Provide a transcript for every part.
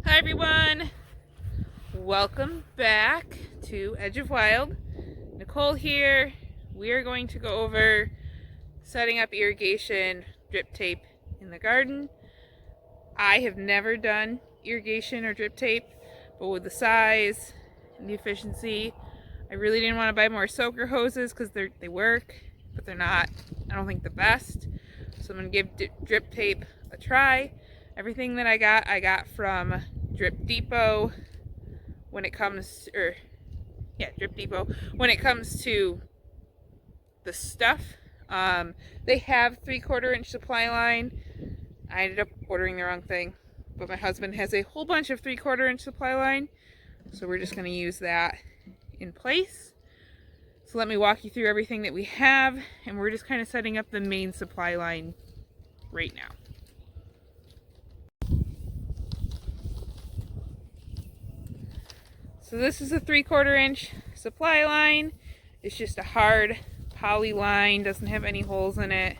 Hi everyone, welcome back to Edge of Wild. Nicole here. We are going to go over setting up irrigation drip tape in the garden. I have never done irrigation or drip tape, but with the size and the efficiency, I really didn't want to buy more soaker hoses because they work, but they're not, I don't think, the best. So I'm going to give drip tape a try. Everything that I got from Drip Depot when it comes, Drip Depot when it comes to the stuff. They have 3/4 inch supply line. I ended up ordering the wrong thing, but my husband has a whole bunch of 3/4 inch supply line, so we're just going to use that in place. So let me walk you through everything that we have, and we're just kind of setting up the main supply line right now. So this is a 3/4 inch supply line. It's just a hard poly line, doesn't have any holes in it.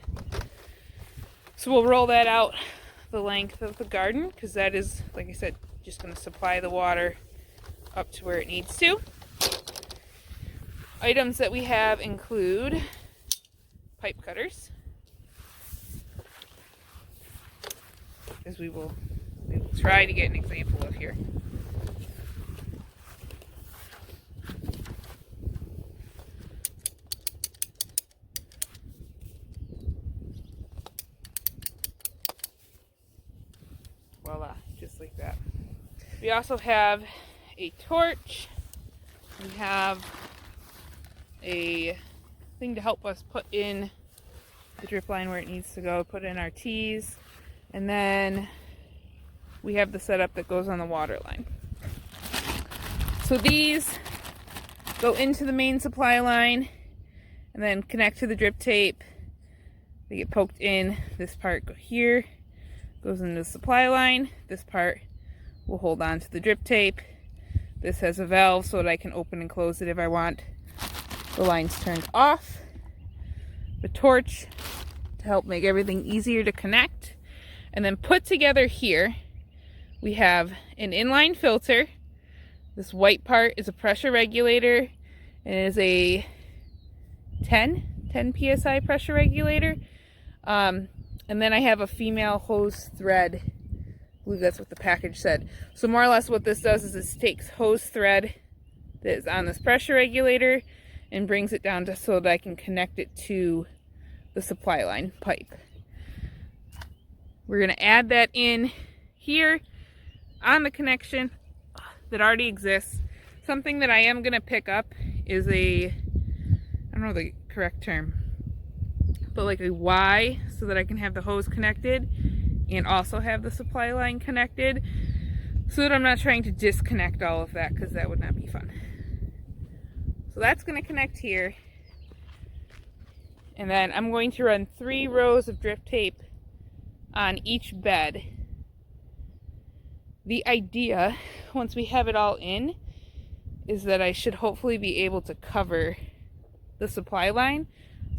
So we'll roll that out the length of the garden because that is, like I said, just going to supply the water up to where it needs to. Items that we have include pipe cutters, as we will try to get an example of here. Voila, just like that. We also have a torch. We have a thing to help us put in the drip line where it needs to go, put in our tees, and then we have the setup that goes on the water line. So these go into the main supply line and then connect to the drip tape. They get poked in. This part here goes into the supply line. This part will hold on to the drip tape. This has a valve so that I can open and close it if I want the lines turned off. The torch to help make everything easier to connect. And then put together here, we have an inline filter. This white part is a pressure regulator and it is a 10 psi pressure regulator. And then I have a female hose thread. I believe that's what the package said. So more or less what this does is this takes hose thread that is on this pressure regulator and brings it down so that I can connect it to the supply line pipe. We're going to add that in here on the connection that already exists. Something that I am going to pick up is I don't know the correct term, but like a Y, so that I can have the hose connected and also have the supply line connected, so that I'm not trying to disconnect all of that, because that would not be fun. So that's going to connect here, and then I'm going to run 3 rows of drip tape on each bed. The idea, once we have it all in, is that I should hopefully be able to cover the supply line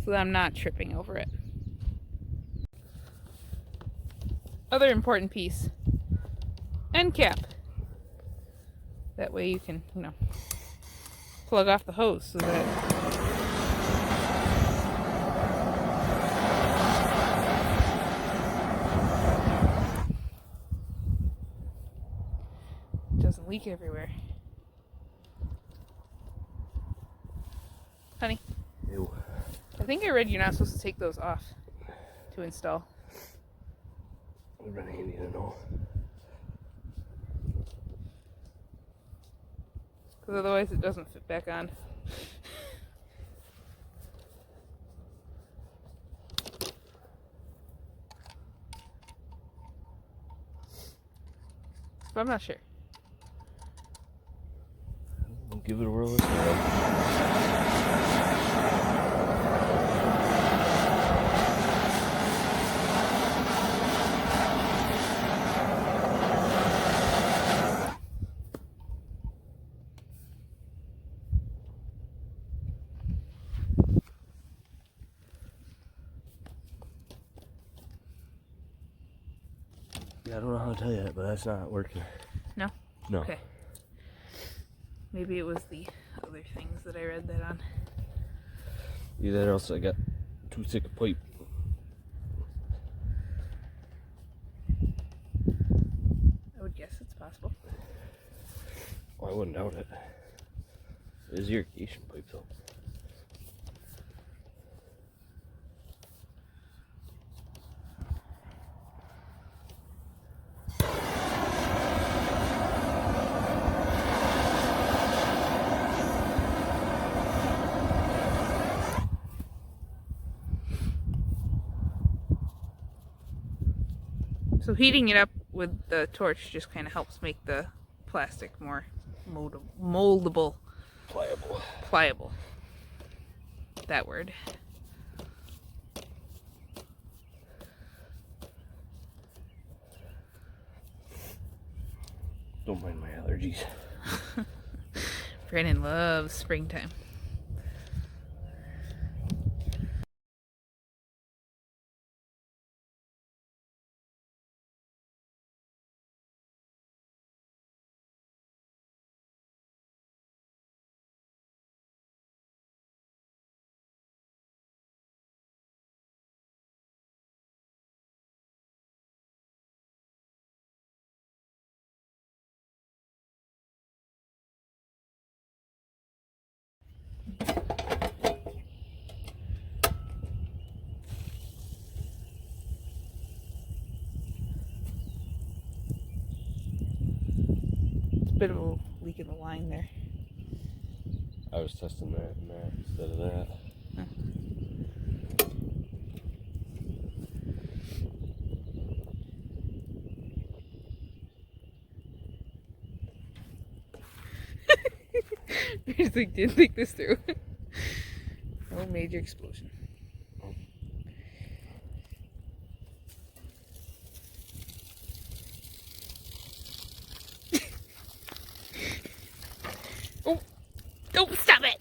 so that I'm not tripping over it. Other important piece, end cap. That way you can, plug off the hose so that it doesn't leak everywhere. Honey? Ew. I think I read you're not supposed to take those off to install. Would have been handy to know. Because otherwise it doesn't fit back on. But I'm not sure. We'll give it a whirl this time. Yeah, I don't know how to tell you that, but that's not working. No? No. Okay. Maybe it was the other things that I read that on. Either that or else I got too thick a pipe. I would guess it's possible. Oh, I wouldn't doubt it. It is irrigation pipe though. So heating it up with the torch just kind of helps make the plastic more moldable. Pliable. Pliable. That word. Don't mind my allergies. Brandon loves springtime. Bit of a leak in the line there. I was testing that and that instead of that. Just like didn't think this through. No major explosion. Oh, don't stop it!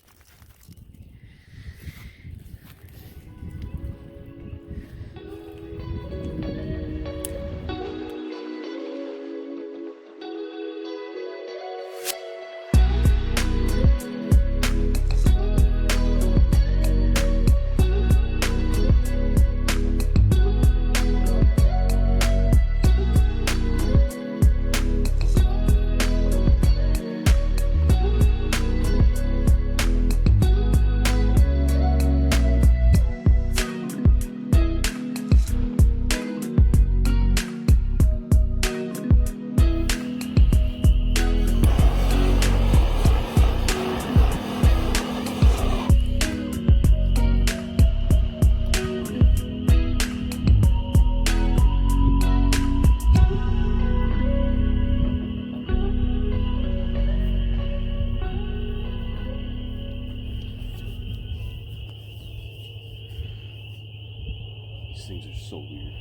These things are so weird.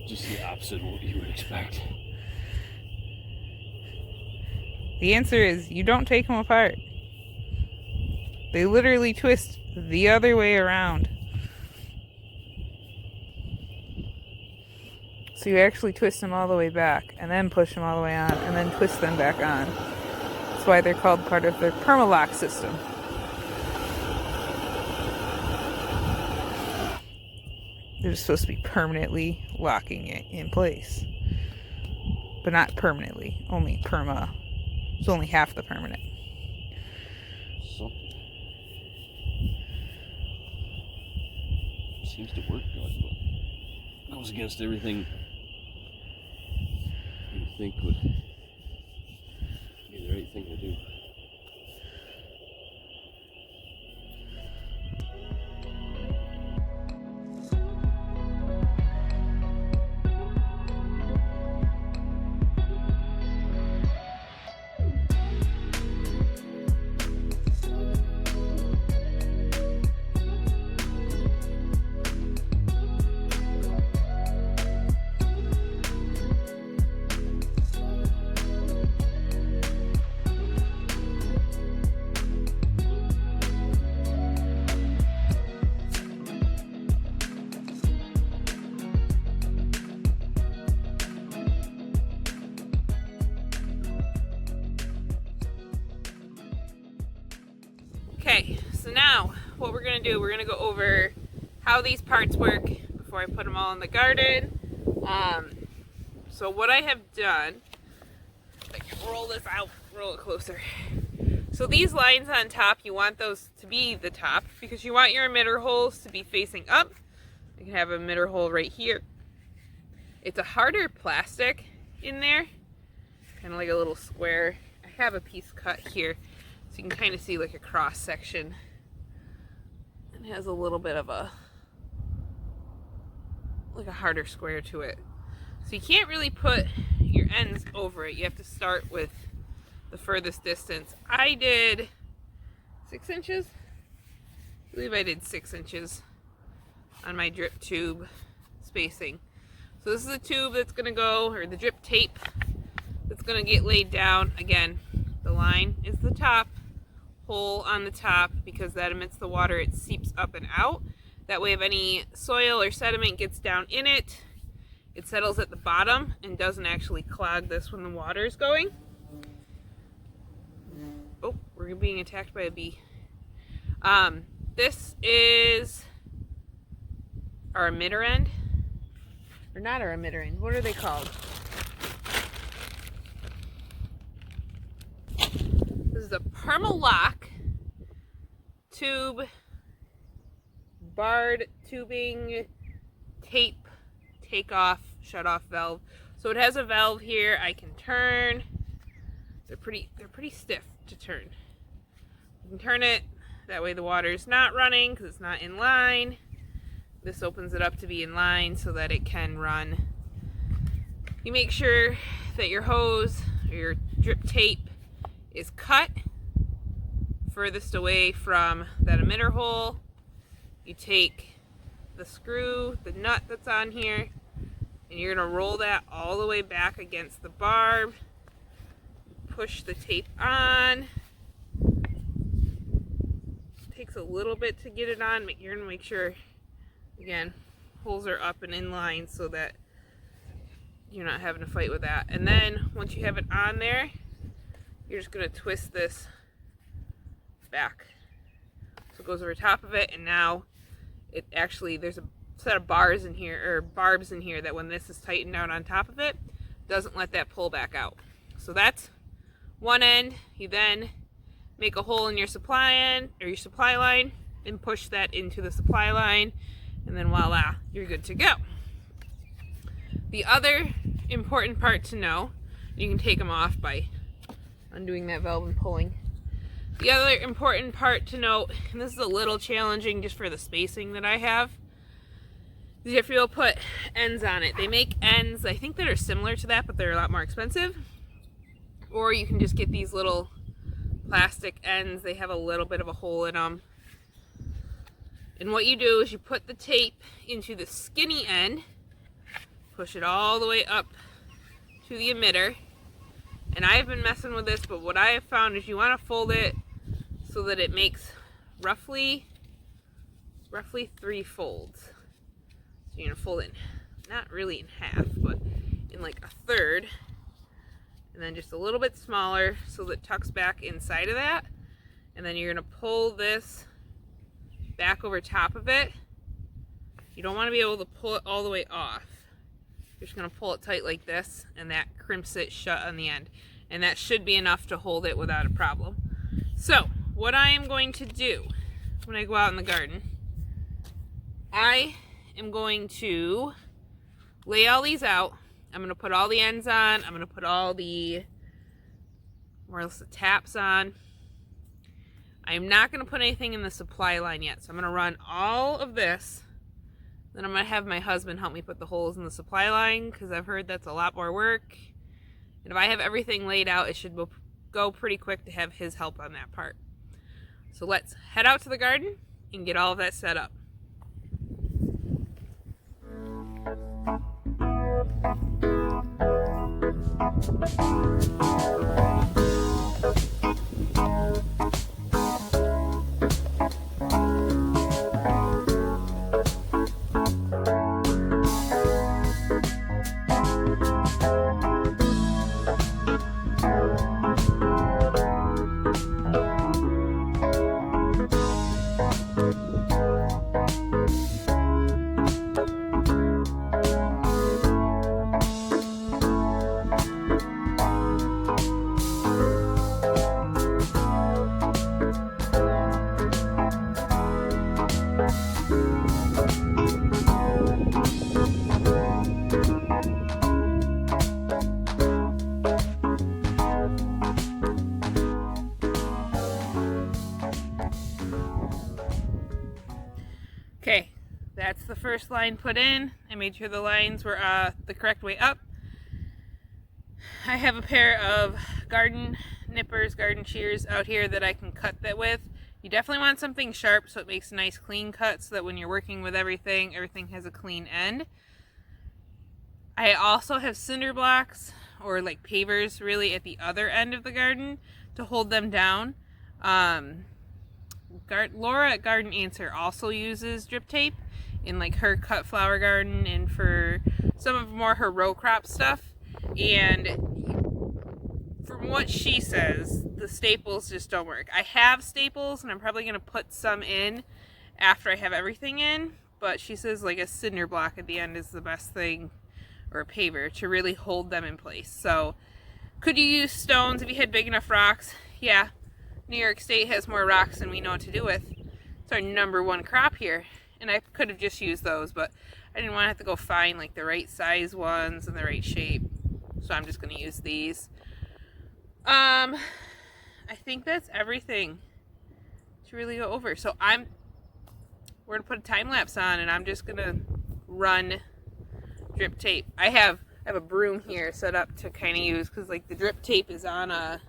Just the opposite of what you would expect. The answer is you don't take them apart. They literally twist the other way around. So you actually twist them all the way back and then push them all the way on and then twist them back on. That's why they're called part of their permalock system. They're just supposed to be permanently locking it in place. But not permanently, only perma. It's only half the permanent. Something. Seems to work good, but goes against everything you think would be the right thing to do. Okay, so now what we're going to do, we're going to go over how these parts work before I put them all in the garden. So what I have done, I can roll this out, roll it closer. So these lines on top, you want those to be the top because you want your emitter holes to be facing up. You can have an emitter hole right here. It's a harder plastic in there, kind of like a little square. I have a piece cut here so you can kind of see like a cross section. It has a little bit of a harder square to it. So you can't really put your ends over it. You have to start with the furthest distance. I did 6 inches. I believe I did 6 inches on my drip tube spacing. So this is the tube that's gonna go, or the drip tape that's gonna get laid down. Again, the line is the top, hole on the top, because that emits the water, it seeps up and out. That way if any soil or sediment gets down in it, it settles at the bottom and doesn't actually clog this when the water is going. Oh, we're being attacked by a bee. This is our emitter end. Or not our emitter end. What are they called? This is a Permalock tube, barred tubing, tape, take off, shut off valve. So it has a valve here I can turn. They're pretty stiff to turn. You can turn it, that way the water is not running because it's not in line. This opens it up to be in line so that it can run. You make sure that your hose or your drip tape is cut furthest away from that emitter hole. You take the screw, the nut that's on here, and you're gonna roll that all the way back against the barb. Push the tape on. It takes a little bit to get it on, but you're gonna make sure, again, holes are up and in line so that you're not having to fight with that. And then once you have it on there, you're just gonna twist this back. So it goes over top of it, and now it actually, there's a set of bars in here, or barbs in here, that when this is tightened down on top of it, doesn't let that pull back out. So that's one end. You then make a hole in your supply end, or your supply line, and push that into the supply line, and then voila, you're good to go. The other important part to know, you can take them off by undoing that valve and pulling. The other important part to note, and this is a little challenging just for the spacing that I have, is if you'll put ends on it. They make ends, I think, that are similar to that, but they're a lot more expensive. Or you can just get these little plastic ends. They have a little bit of a hole in them. And what you do is you put the tape into the skinny end, push it all the way up to the emitter. And I've been messing with this, but what I have found is you want to fold it so that it makes roughly 3 folds. So you're going to fold it, not really in half, but in like a third. And then just a little bit smaller so that it tucks back inside of that. And then you're going to pull this back over top of it. You don't want to be able to pull it all the way off. You're just going to pull it tight like this, and that crimps it shut on the end. And that should be enough to hold it without a problem. So, what I am going to do when I go out in the garden, I am going to lay all these out. I'm going to put all the ends on. I'm going to put all the, more or less, the taps on. I'm not going to put anything in the supply line yet. So I'm going to run all of this. Then I'm going to have my husband help me put the holes in the supply line, because I've heard that's a lot more work. And if I have everything laid out, it should go pretty quick to have his help on that part. So let's head out to the garden and get all of that set up. first line put in. I made sure the lines were the correct way up. I have a pair of garden nippers, garden shears out here that I can cut that with. You definitely want something sharp so it makes a nice clean cut so that when you're working with everything has a clean end. I also have cinder blocks, or like pavers really, at the other end of the garden to hold them down. Laura at Garden Answer also uses drip tape in like her cut flower garden and for some of more her row crop stuff. And from what she says, the staples just don't work. I have staples and I'm probably going to put some in after I have everything in, but she says like a cinder block at the end is the best thing, or a paver, to really hold them in place. So could you use stones if you had big enough rocks? Yeah, New York State has more rocks than we know what to do with. It's our #1 crop here, and I could have just used those, but I didn't want to have to go find like the right size ones and the right shape, so I'm just going to use these. I think that's everything to really go over. So we're going to put a time lapse on, and I'm just going to run drip tape. I have a broom here set up to kind of use, because like the drip tape is on a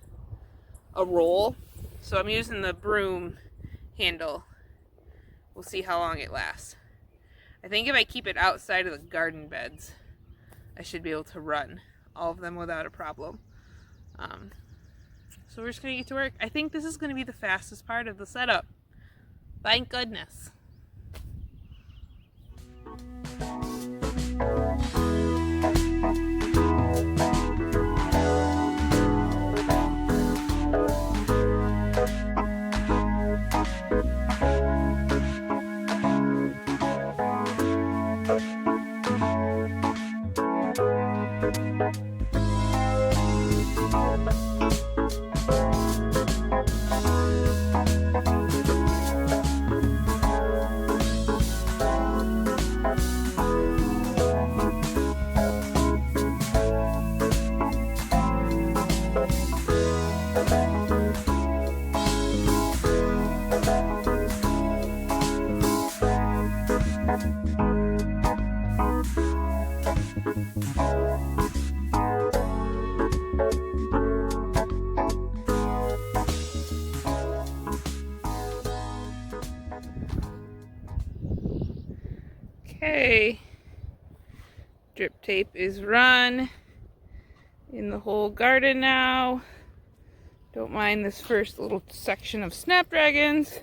roll, so I'm using the broom handle. We'll see how long it lasts. I think if I keep it outside of the garden beds, I should be able to run all of them without a problem. So we're just gonna get to work. I think this is gonna be the fastest part of the setup. Thank goodness. Okay, drip tape is run in the whole garden now. Don't mind this first little section of snapdragons.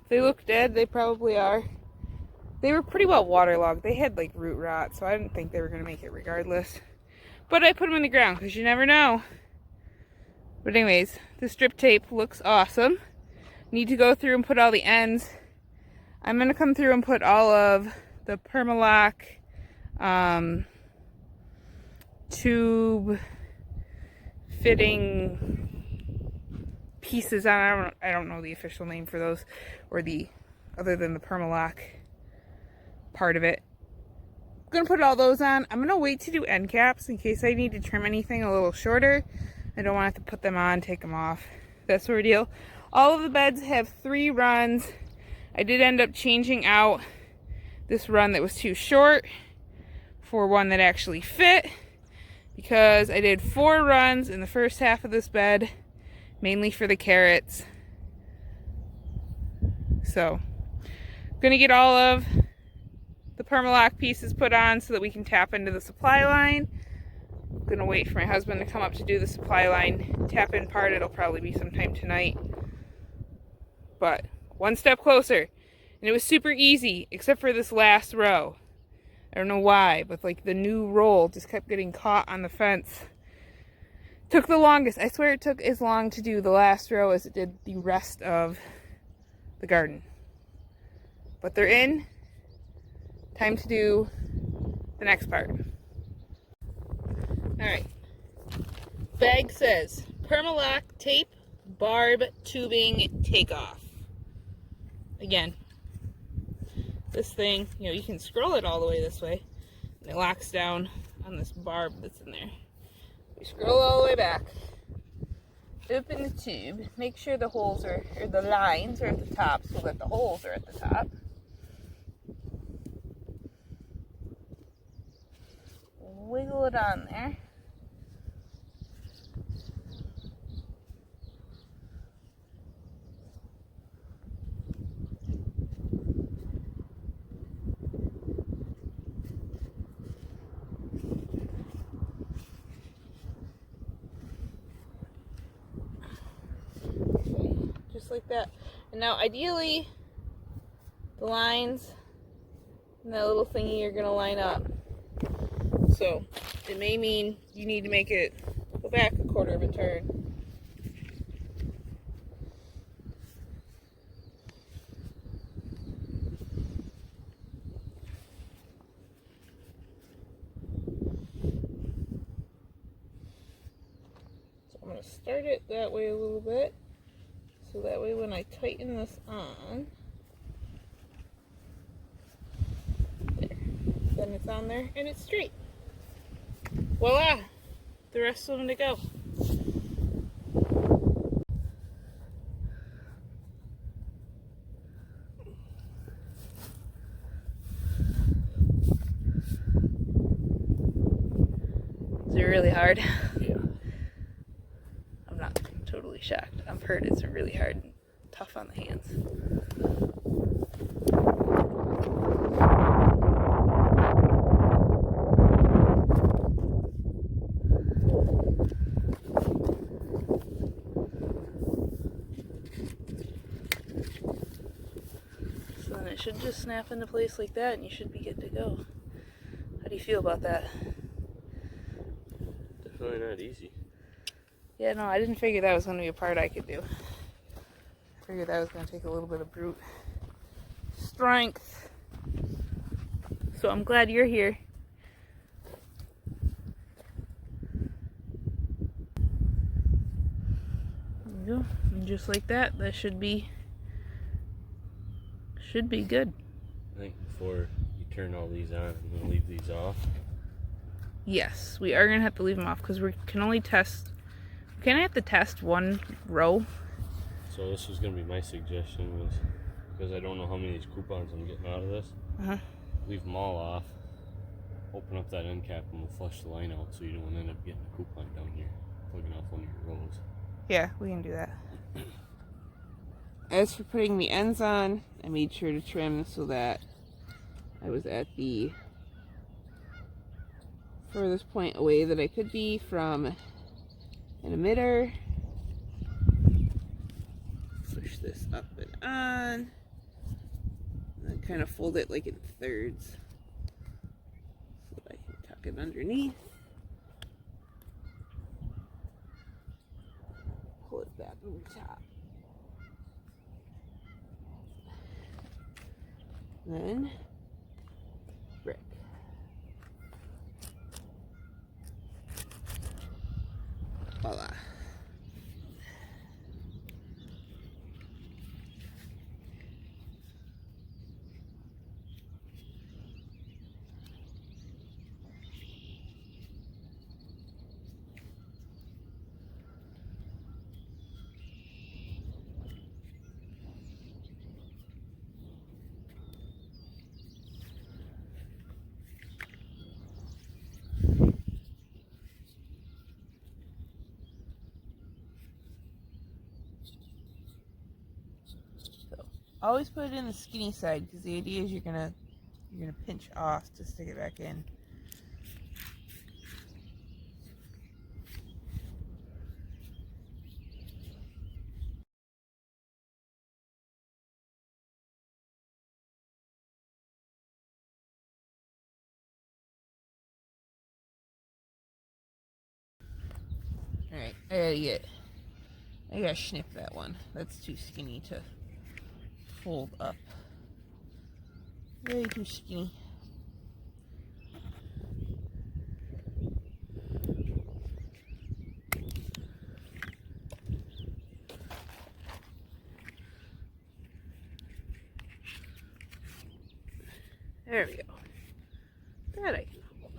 They look dead, they probably are. They were pretty well waterlogged. They had like root rot, so I didn't think they were going to make it regardless. But I put them in the ground because you never know. But anyways, this drip tape looks awesome. Need to go through and put all the ends. I'm going to come through and put all of the Permalock tube fitting pieces on. I don't know the official name for those, or the other than the Permalock part of it. I'm going to put all those on. I'm going to wait to do end caps in case I need to trim anything a little shorter. I don't want to have to put them on, take them off, that sort of deal. All of the beds have 3 runs. I did end up changing out this run that was too short for one that actually fit, because I did 4 runs in the first half of this bed, mainly for the carrots. So I'm going to get all of the Permalock pieces put on so that we can tap into the supply line. I'm going to wait for my husband to come up to do the supply line tap in part. It'll probably be sometime tonight. But one step closer. And it was super easy, except for this last row. I don't know why, but like the new roll just kept getting caught on the fence. Took the longest. I swear it took as long to do the last row as it did the rest of the garden. But they're in. Time to do the next part. Alright. Bag says, Permalock tape, barb, tubing, takeoff. Again, this thing, you can scroll it all the way this way, and it locks down on this barb that's in there. We scroll all the way back, open the tube, make sure the holes are, or the lines are at the top so that the holes are at the top. wiggle it on there. Just like that. And now ideally the lines and that little thingy are gonna line up. So it may mean you need to make it go back a quarter of a turn. So I'm gonna start it that way a little bit. So that way when I tighten this on, there, then it's on there and it's straight. Voila! The rest of them to go. Is it really hard? Yeah. I'm not totally shocked. I've heard it's really hard and tough on the hands. So then it should just snap into place like that and you should be good to go. How do you feel about that? Definitely not easy. Yeah, no, I didn't figure that was going to be a part I could do. I figured that was going to take a little bit of brute strength. So I'm glad you're here. There we go. And just like that, that should be good. I think before you turn all these on, I'm going to leave these off. Yes, we are going to have to leave them off because we can only test, we kind of have to test one row. So this was going to be my suggestion, was because I don't know how many of these coupons I'm getting out of this. Leave them all off. Open up that end cap and we'll flush the line out so you don't end up getting a coupon down here plugging off one of your rows. Yeah, we can do that. As for putting the ends on, I made sure to trim so that I was at the furthest point away that I could be from an emitter. Push this up and on. And then kind of fold it like in thirds so that I can tuck it underneath. Pull it back over top. Then brick. Voila. Always put it in the skinny side because the idea is you're gonna pinch off to stick it back in. Alright, I gotta snip that one. That's too skinny to fold up. Way too skinny. There we go. That I can hold.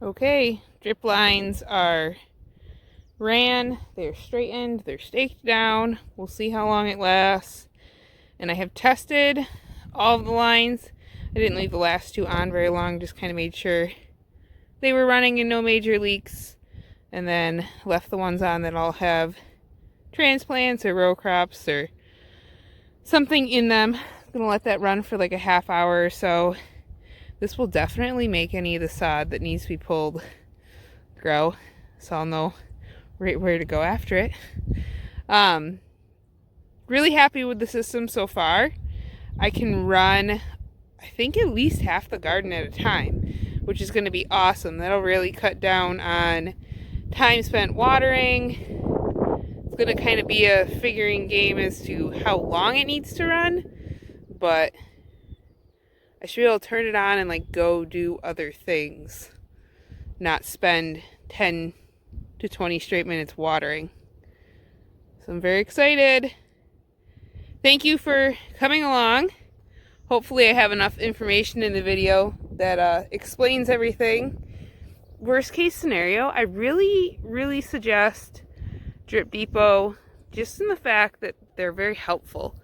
Okay, drip lines are ran, they're straightened, they're staked down. We'll see how long it lasts. And I have tested all of the lines. I didn't leave the last two on very long, just kind of made sure they were running and no major leaks. And then left the ones on that all have transplants or row crops or something in them. I'm gonna let that run for like a half hour or so. This will definitely make any of the sod that needs to be pulled grow, so I'll know right where to go after it. Really happy with the system so far. I can run, I think, at least half the garden at a time, which is going to be awesome. That'll really cut down on time spent watering. It's going to kind of be a figuring game as to how long it needs to run, but I should be able to turn it on and like go do other things, not spend 10 to 20 straight minutes watering. So I'm very excited. Thank you for coming along. Hopefully I have enough information in the video that explains everything. Worst case scenario, I really suggest Drip Depot, just in the fact that they're very helpful.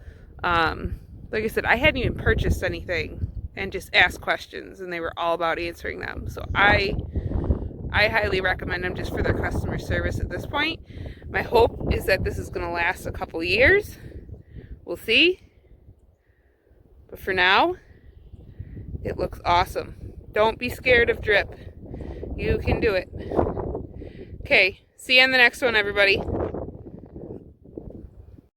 Like I said, I hadn't even purchased anything and just asked questions and they were all about answering them. So I highly recommend them just for their customer service at this point. My hope is that this is going to last a couple years. We'll see. But for now, it looks awesome. Don't be scared of drip. You can do it. Okay, see you on the next one, everybody.